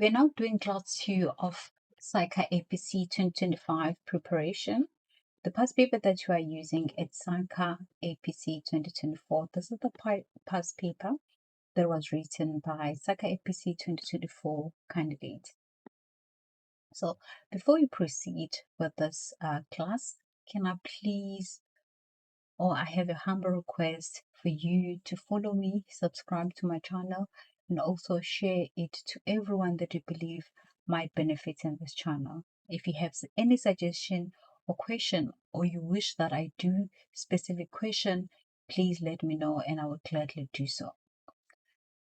We're now doing class 2 of SAICA APC 2025 preparation. The past paper that you are using is SAICA APC 2024. This is the past paper that was written by SAICA APC 2024 candidate. So before we proceed with this class, can I please, or I have a humble request for you to follow me, subscribe to my channel, and also share it to everyone that you believe might benefit in this channel. If you have any suggestion or question, or you wish that I do specific question, please let me know and I will gladly do so.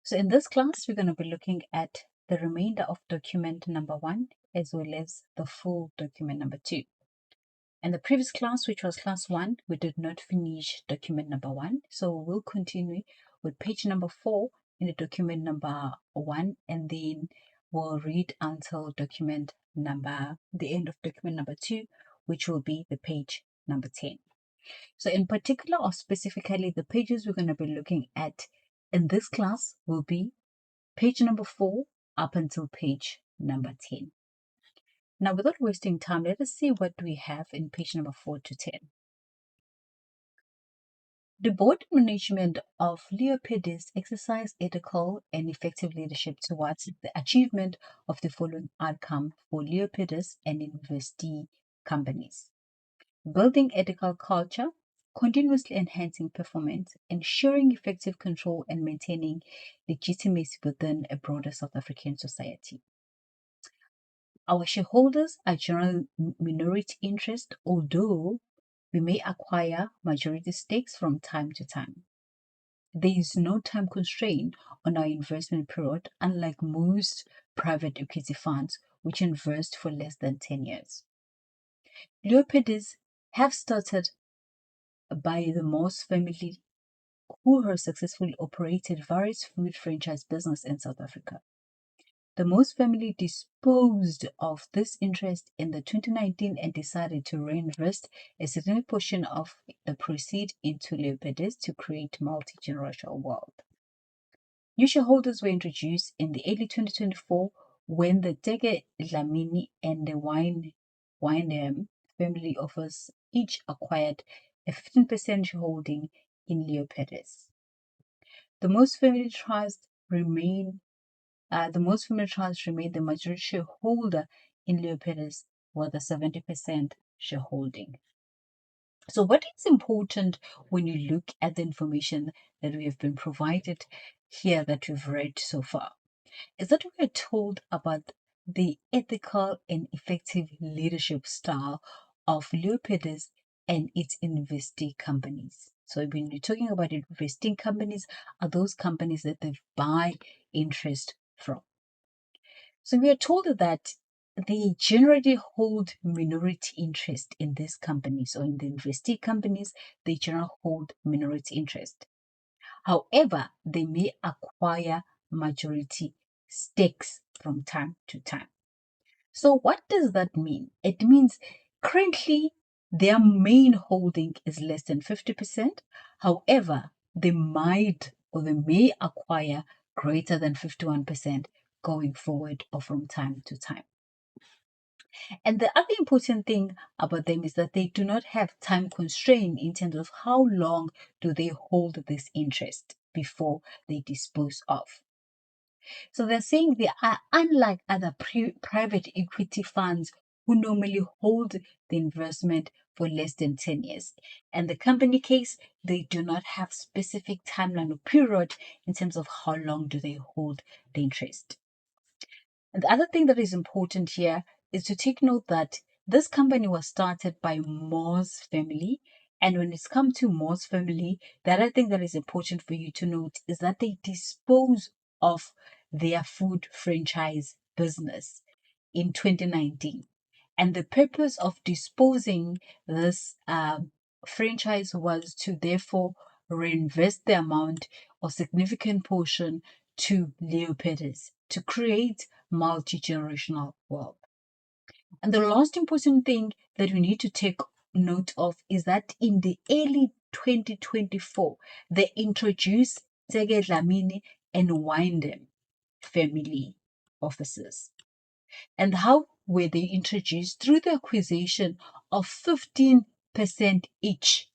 So in this class, we're going to be looking at the remainder of document number 1 as well as the full document number 2. In the previous class, which was class 1, we did not finish document number 1. So we'll continue with page number 4 in the document number 1, and then we'll read until document number, the end of document number 2, which will be the page number 10. So in particular or specifically, the pages we're going to be looking at in this class will be page number 4 up until page number 10. Now, without wasting time, let us see what we have in page number 4 to 10. The board and management of Leopoldis exercise ethical and effective leadership towards the achievement of the following outcome for Leopoldis and investee companies: building ethical culture, continuously enhancing performance, ensuring effective control, and maintaining legitimacy within a broader South African society. Our shareholders are general minority interest, although we may acquire majority stakes from time to time. There is no time constraint on our investment period, unlike most private equity funds, which invest for less than 10 years. Leopoldis have started by the Moss family, who have successfully operated various food franchise business in South Africa. The Moss family disposed of this interest in the 2019 and decided to reinvest a significant portion of the proceeds into Leopoldis to create multi-generational wealth. New shareholders were introduced in the early 2024 when the Tege Dlamini and the Wyneham family office each acquired a 15% shareholding in Leopoldis. The Moss family trust remained the majority shareholder in Leopoldis with a 70% shareholding. So what is important when you look at the information that we have been provided here that we've read so far is that we are told about the ethical and effective leadership style of Leopoldis and its investee companies. So when you're talking about investing companies, are those companies that they buy interest from. So we are told that they generally hold minority interest in these companies, or in the investee companies, they generally hold minority interest. However, they may acquire majority stakes from time to time. So what does that mean? It means currently their main holding is less than 50%. However, they might or they may acquire greater than 51% going forward or from time to time. And the other important thing about them is that they do not have time constraint in terms of how long do they hold this interest before they dispose of. So they're saying they are unlike other private equity funds who normally hold the investment for less than 10 years. And the company case, they do not have specific timeline or period in terms of how long do they hold the interest. And the other thing that is important here is to take note that this company was started by Moss family. And when it's come to Moss family, the other thing that is important for you to note is that they dispose of their food franchise business in 2019. And the purpose of disposing this franchise was to therefore reinvest the amount or significant portion to Leopoldis to create multi-generational wealth. And the last important thing that we need to take note of is that in the early 2024, they introduced Tege Dlamini and Wyneham family officers. And how were they introduced? Through the acquisition of 15% each.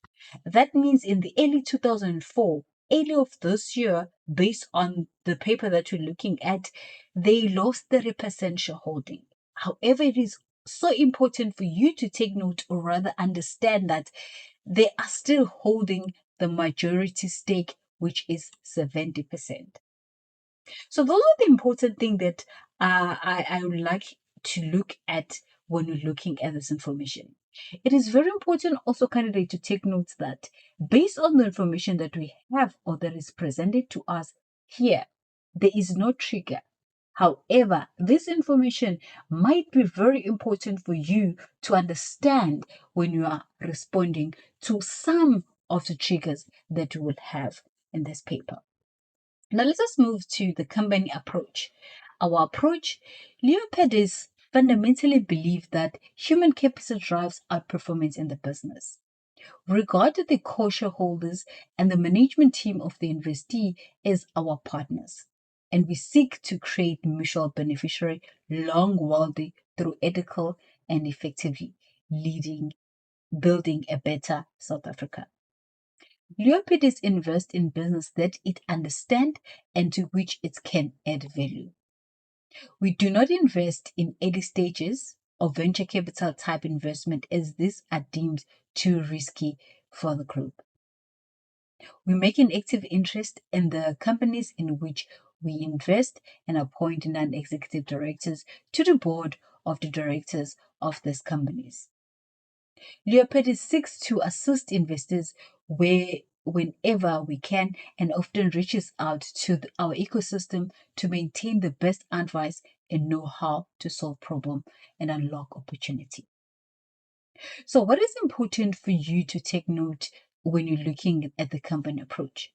That means in the early 2004, early of this year, based on the paper that we're looking at, they lost 30% shareholding. However, it is so important for you to take note, or rather understand, that they are still holding the majority stake, which is 70%. So those are the important things that I would like to look at when we're looking at this information. It is very important also, candidate, to take notes that based on the information that we have or that is presented to us here, there is no trigger. However, this information might be very important for you to understand when you are responding to some of the triggers that you will have in this paper. Now let us move to the company approach. Our approach, Leopoldis fundamentally believe that human capital drives outperformance in the business. Regard the core shareholders and the management team of the investee as our partners, and we seek to create mutual beneficiary long wealthy through ethical and effectively building a better South Africa. Leopoldis invest in business that it understands and to which it can add value. We do not invest in early stages of venture capital type investment, as these are deemed too risky for the group. We make an active interest in the companies in which we invest and appoint non-executive directors to the board of the directors of these companies. Leopoldis seeks to assist investors whenever we can, and often reaches out to our ecosystem to maintain the best advice and know how to solve problems and unlock opportunity. So what is important for you to take note when you're looking at the company approach?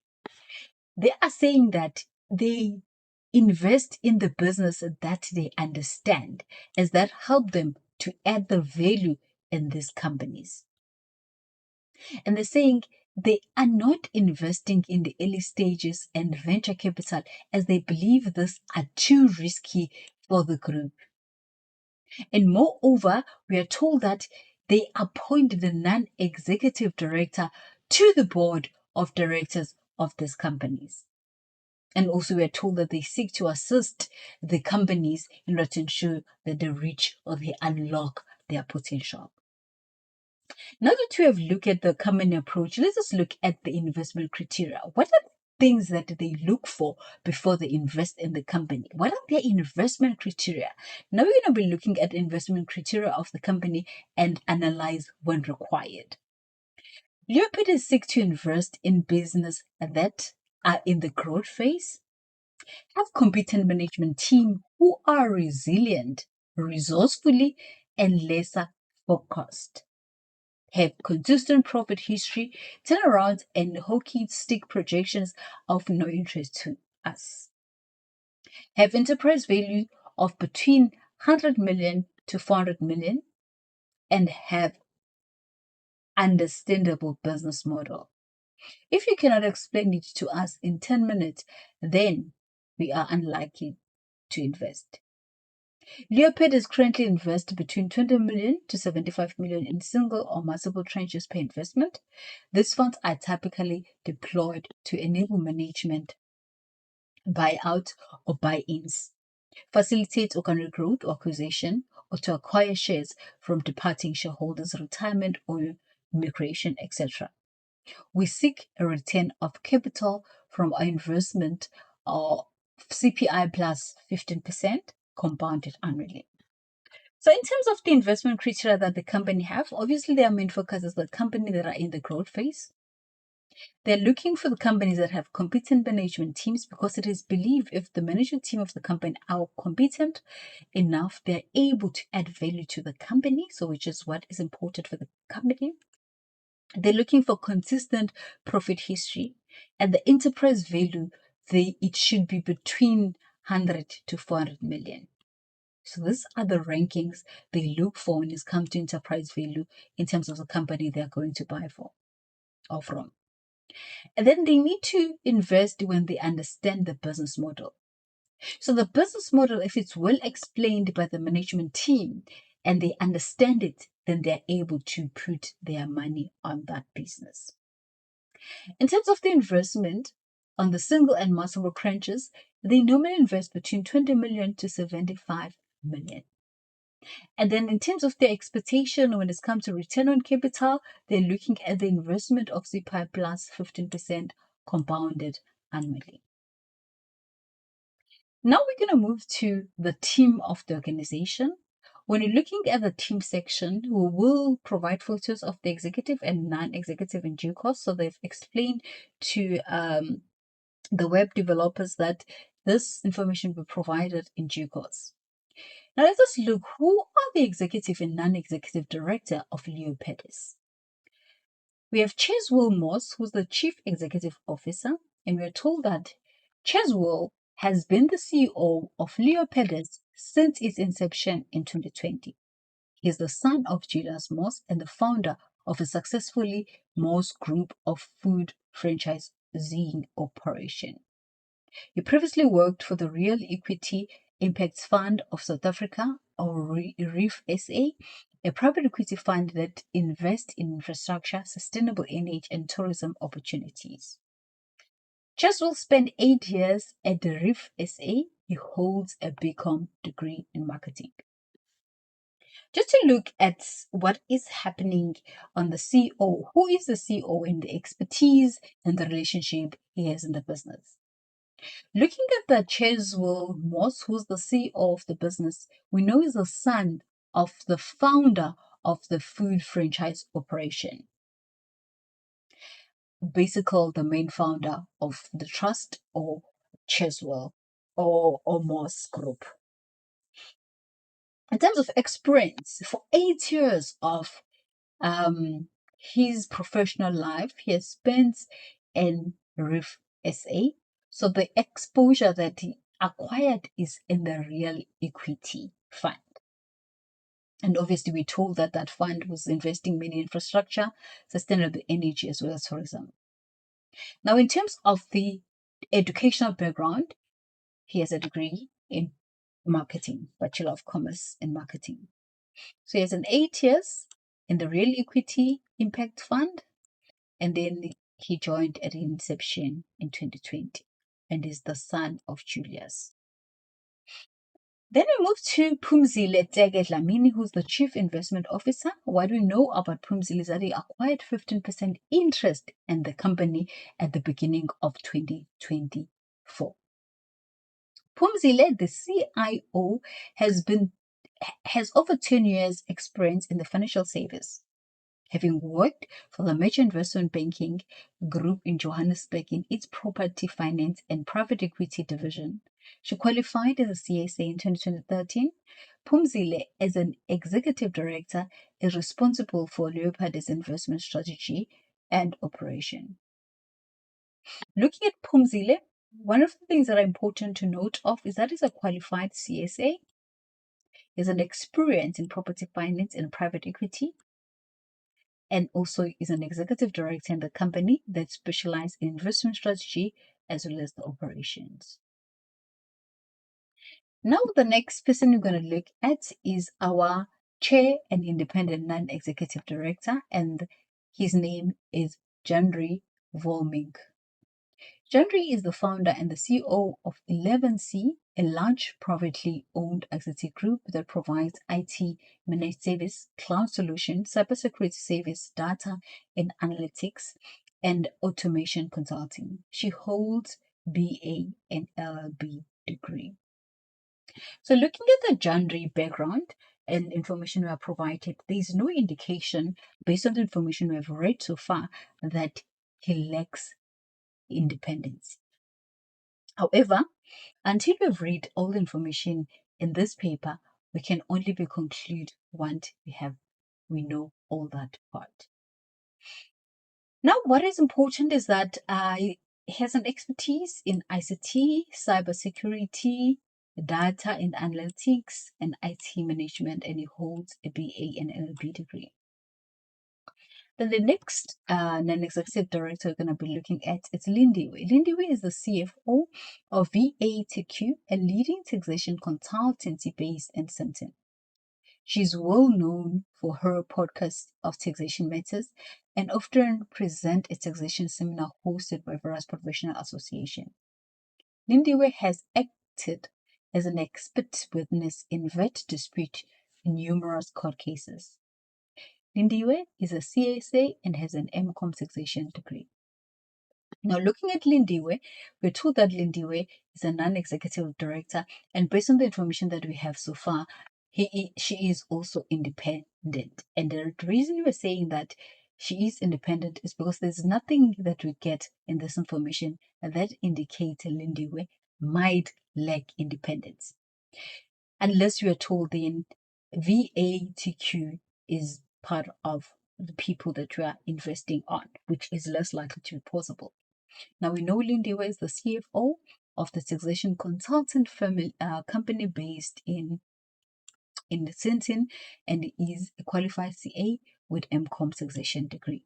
They are saying that they invest in the business that they understand, as that help them to add the value in these companies. And they're saying they are not investing in the early stages and venture capital, as they believe these are too risky for the group. And moreover, we are told that they appoint the non-executive director to the board of directors of these companies. And also we are told that they seek to assist the companies in order to ensure that they reach or they unlock their potential. Now that we have looked at the company approach, let's just look at the investment criteria. What are things that they look for before they invest in the company? What are their investment criteria? Now we're going to be looking at investment criteria of the company and analyze when required. Leopoldis seek to invest in business that are in the growth phase, have competent management team who are resilient, resourcefully, and laser focused, have consistent profit history, turnarounds, and hockey stick projections of no interest to us, have enterprise value of between 100 million to 400 million, and have understandable business model. If you cannot explain it to us in 10 minutes, then we are unlikely to invest. Leopoldis currently invests between 20 million to 75 million in single or multiple tranches per investment. These funds are typically deployed to enable management buyout or buy-ins, facilitate organic growth or acquisition, or to acquire shares from departing shareholders, retirement or migration, etc. We seek a return of capital from our investment or CPI plus 15% compounded annually. So in terms of the investment criteria that the company have, obviously their main focus is the company that are in the growth phase. They're looking for the companies that have competent management teams, because it is believed if the management team of the company are competent enough, they're able to add value to the company, so which is what is important for the company. They're looking for consistent profit history, and the enterprise value, it should be between 100 to 400 million. So these are the rankings they look for when it comes to enterprise value in terms of the company they're going to buy for or from. And then they need to invest when they understand the business model. So the business model, if it's well explained by the management team and they understand it, then they're able to put their money on that business. In terms of the investment on the single and multiple branches, they normally invest between 20 million to 75 million. And then in terms of their expectation when it comes to return on capital, they're looking at the investment of CPI plus 15% compounded annually. Now we're going to move to the team of the organization. When you're looking at the team section, we will provide photos of the executive and non-executive in due course. So they've explained to the web developers that this information will be provided in due course. Now let us look who are the executive and non-executive director of Leo Pettis. We have Cheswell Moss, who's the Chief Executive Officer, and we're told that Cheswell has been the CEO of Leo Pettis since its inception in 2020. He is the son of Julius Moss and the founder of a successfully Moss Group of food franchising operation. He previously worked for the Real Equity Impacts Fund of South Africa, or REEF SA, a private equity fund that invests in infrastructure, sustainable energy, and tourism opportunities. Cheswell spent 8 years at the REEF SA. He holds a BCom degree in marketing. Just to look at what is happening on the CEO, who is the CEO and the expertise and the relationship he has in the business. Looking at the Cheswell Moss, who's the CEO of the business, we know he's the son of the founder of the food franchise operation. Basically, the main founder of the trust or Cheswell or Moss Group. In terms of experience, for 8 years of his professional life, he has spent in REEF SA. So the exposure that he acquired is in the Real Equity Fund. And obviously, we're told that that fund was investing mainly in infrastructure, sustainable energy, as well as tourism. Now, in terms of the educational background, he has a degree in marketing, Bachelor of Commerce in Marketing. So he has an 8 years in the Real Equity Impact Fund, and then he joined at inception in 2020 and is the son of Julius. Then we move to Phumzile Tege Dlamini, who's the Chief Investment Officer. What we know about Phumzile is that he acquired 15% interest in the company at the beginning of 2024. Phumzile, the CIO, has over 10 years experience in the financial service, having worked for the major investment banking group in Johannesburg in its property finance and private equity division. She qualified as a CSA in 2013. Phumzile, as an executive director, is responsible for Leopard's investment strategy and operation. Looking at Phumzile, one of the things that are important to note of is that he's a qualified CSA, is an experience in property finance and private equity, and also is an executive director in the company that specializes in investment strategy as well as the operations. Now, the next person we're going to look at is our chair and independent non-executive director, and his name is Jandri Volmink. Jandri is the founder and the CEO of 11C, a large privately owned ICT group that provides IT managed service, cloud solutions, cybersecurity service, data and analytics, and automation consulting. She holds BA and LLB degree. So looking at the Jandri background and information we are provided, there is no indication based on the information we have read so far that he lacks independence. However, until we've read all the information in this paper, we can only be conclude once we know all that part. Now, what is important is that he has an expertise in ICT, cybersecurity, data and analytics, and IT management, and he holds a BA and LLB degree. Then the next non-executive director we're going to be looking at is Lindiwe. Lindiwe is the CFO of VATQ, a leading taxation consultancy based in Sandton. She's well known for her podcast of taxation matters and often present a taxation seminar hosted by various professional associations. Lindiwe has acted as an expert witness in VAT dispute in numerous court cases. Lindiwe is a CSA and has an MCOM taxation degree. Now, looking at Lindiwe, we're told that Lindiwe is a non-executive director, and based on the information that we have so far, she is also independent. And the reason we're saying that she is independent is because there's nothing that we get in this information that indicates Lindiwe might lack independence. Unless you are told then VATQ is part of the people that you are investing on, which is less likely to be possible. Now we know Lindiwe is the CFO of the taxation consultant firm, company based in Sandton, and is a qualified CA with MCOM taxation degree.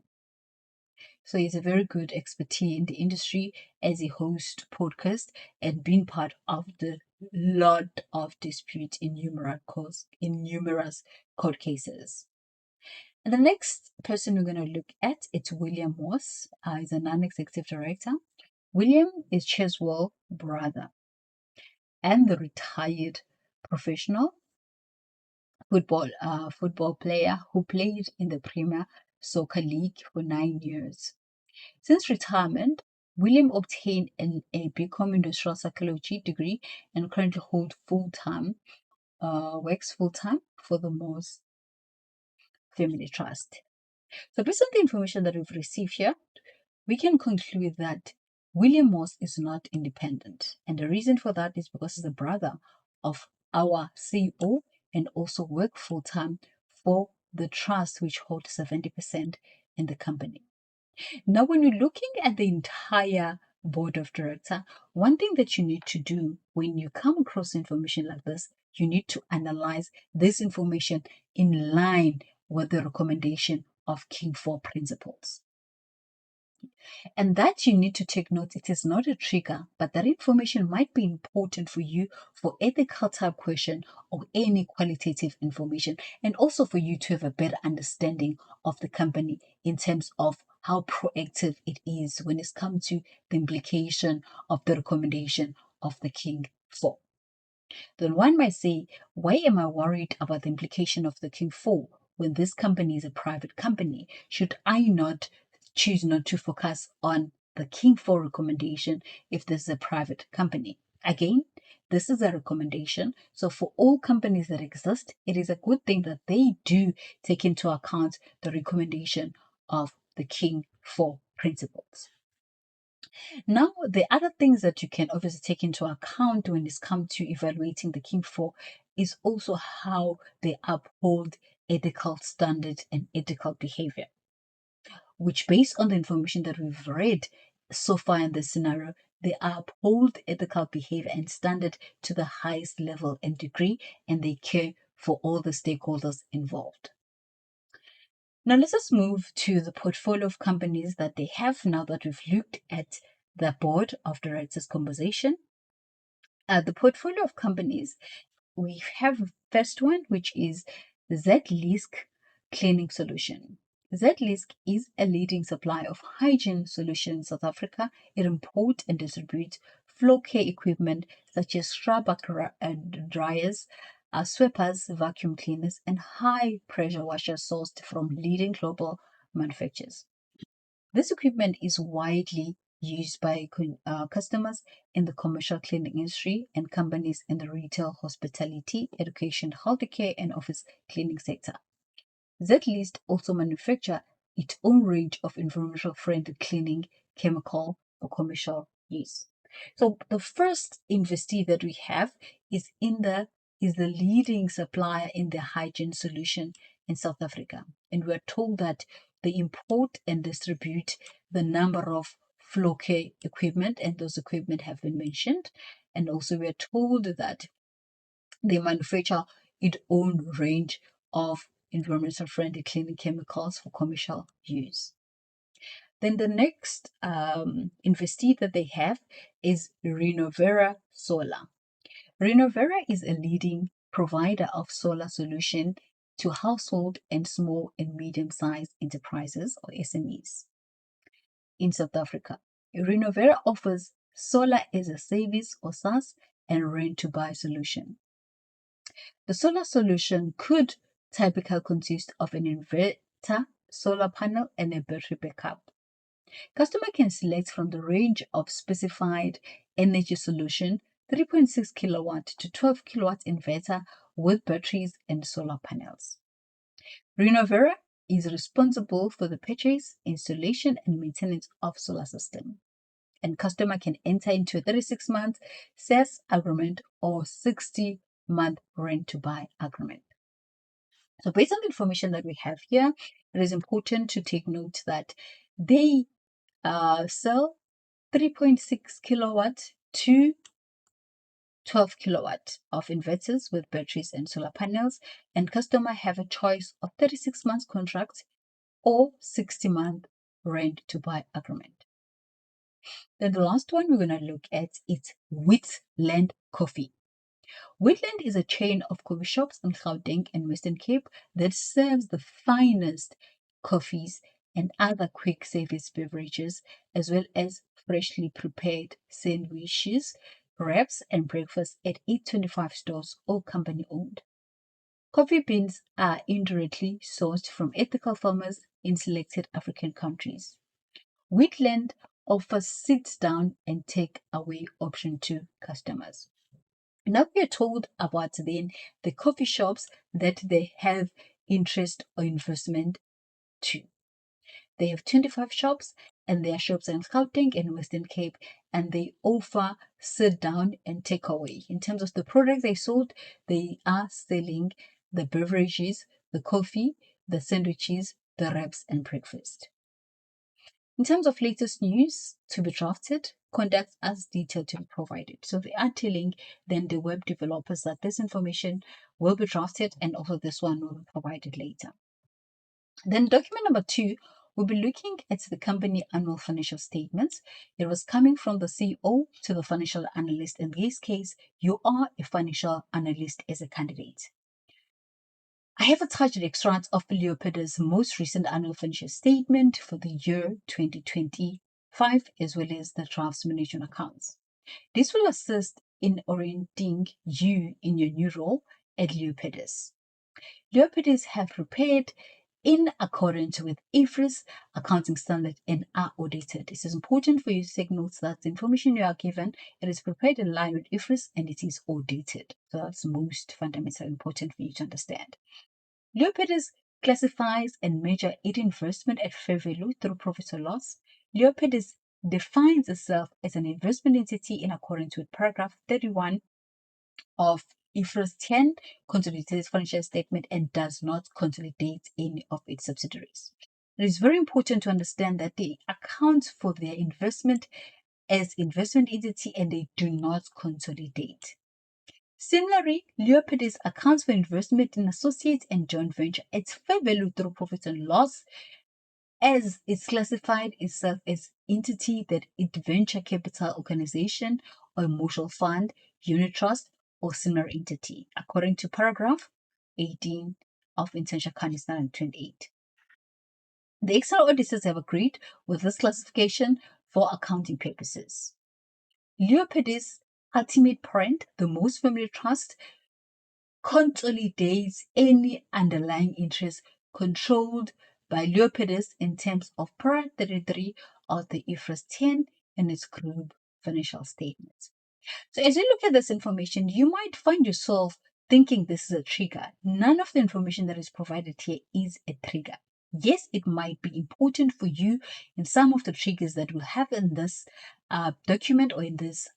So he's a very good expertise in the industry as a host podcast and been part of the lot of disputes in numerous court cases. And the next person we're going to look at is William Moss. He's a non-executive director. William is Cheswell's brother and the retired professional football player who played in the Premier Soccer League for 9 years. Since retirement, William obtained a BCom Industrial Psychology degree and currently works full-time for the Moss Family Trust. So based on the information that we've received here, we can conclude that William Moss is not independent. And the reason for that is because he's the brother of our CEO and also work full-time for the trust which holds 70% in the company. Now, when you're looking at the entire board of director, one thing that you need to do when you come across information like this, you need to analyze this information in line with the recommendation of King 4 principles. And that you need to take note, it is not a trigger, but that information might be important for you for ethical type question or any qualitative information, and also for you to have a better understanding of the company in terms of how proactive it is when it's come to the implication of the recommendation of the King 4. Then one might say, why am I worried about the implication of the King 4 when this company is a private company? Should I not choose not to focus on the King 4 recommendation if this is a private company? Again, this is a recommendation. So for all companies that exist, it is a good thing that they do take into account the recommendation of the King 4 principles. Now, the other things that you can obviously take into account when it's come to evaluating the King 4 is also how they uphold ethical standards and ethical behavior, which based on the information that we've read so far in this scenario, they uphold ethical behavior and standard to the highest level and degree, and they care for all the stakeholders involved. Now let's just move to the portfolio of companies that they have now that we've looked at the board of directors composition. The portfolio of companies, we have first one, which is Z-Lisk Cleaning Solution. Z-Lisk is a leading supplier of hygiene solutions in South Africa. It imports and distributes floor care equipment such as scrubber dryers, sweepers, vacuum cleaners, and high-pressure washers sourced from leading global manufacturers. This equipment is widely used by customers in the commercial cleaning industry and companies in the retail, hospitality, education, healthcare, and office cleaning sector. Z-List also manufacture its own range of environmental-friendly cleaning chemical for commercial use. So the first investee that we have is the leading supplier in the hygiene solution in South Africa, and we are told that they import and distribute the number of floor care equipment, and those equipment have been mentioned. And also we are told that they manufacture its own range of environmental friendly cleaning chemicals for commercial use. Then the next investee that they have is Renovera Solar. Renovera is a leading provider of solar solution to household and small and medium-sized enterprises or SMEs in South Africa. Renovera offers solar as a service or SaaS and rent-to-buy solution. The solar solution could typically consist of an inverter, solar panel, and a battery backup. Customer can select from the range of specified energy solution 3.6 kilowatt to 12 kilowatt inverter with batteries and solar panels. Renovera is responsible for the purchase, installation, and maintenance of solar system. And customer can enter into a 36-month SaaS agreement or 60-month rent-to-buy agreement. So based on the information that we have here, it is important to take note that they sell 3.6 kilowatt to 12 kilowatt of inverters with batteries and solar panels, and customer have a choice of 36 months contract or 60-month rent to buy agreement. Then the last one we're going to look at is Wheatland Coffee. Wheatland is a chain of coffee shops in Gauteng and Western Cape that serves the finest coffees and other quick service beverages, as well as freshly prepared sandwiches, wraps, and breakfast at 825 stores, all company owned. Coffee beans are indirectly sourced from ethical farmers in selected African countries. Wheatland offers sit down and take away option to customers. Now we are told about then the coffee shops that they have interest or investment to. They have 25 shops, and their shops are in Gauteng and Western Cape, and they offer sit down and take away. In terms of the products they sold, they are selling the beverages, the coffee, the sandwiches, the wraps, and breakfast. In terms of latest news to be drafted, contact as detailed to be provided. So they are telling then the web developers that this information will be drafted and also this one will be provided later. Then document number 2, we'll be looking at the company annual financial statements. It was coming from the CEO to the financial analyst. In this case, you are a financial analyst as a candidate. I have attached the extract of Leopardo's most recent annual financial statement for the year 2025, as well as the draft management accounts. This will assist in orienting you in your new role at Leopardo's. Leopardo's have prepared in accordance with IFRS accounting standard and are audited. It is important for you to take notes that the information you are given, it is prepared in line with IFRS and it is audited. So that's most fundamental important for you to understand. Leopardo's classifies and measure its investment at fair value through profit or loss. Leopardo's defines itself as an investment entity in accordance with paragraph 31 of IFRS 10 consolidated financial statement and does not consolidate any of its subsidiaries. It is very important to understand that they account for their investment as investment entity and they do not consolidate. Similarly, Leopardo's accounts for investment in associates and joint venture at fair value through profit and loss, as it's classified itself as entity that it venture capital organization or mutual fund, unit trust, or similar entity, according to paragraph 18 of Intention Accounting Standard 28. The external auditors have agreed with this classification for accounting purposes. Leopardo's ultimate parent, the most family trust, consolidates any underlying interest controlled by Leopardo's in terms of Para 33 of the IFRS 10 and its group financial statements. So as you look at this information, you might find yourself thinking this is a trigger. None of the information that is provided here is a trigger. Yes, it might be important for you in some of the triggers that we'll have in this document or in this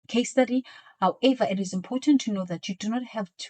case study. However, it is important to know that you do not have to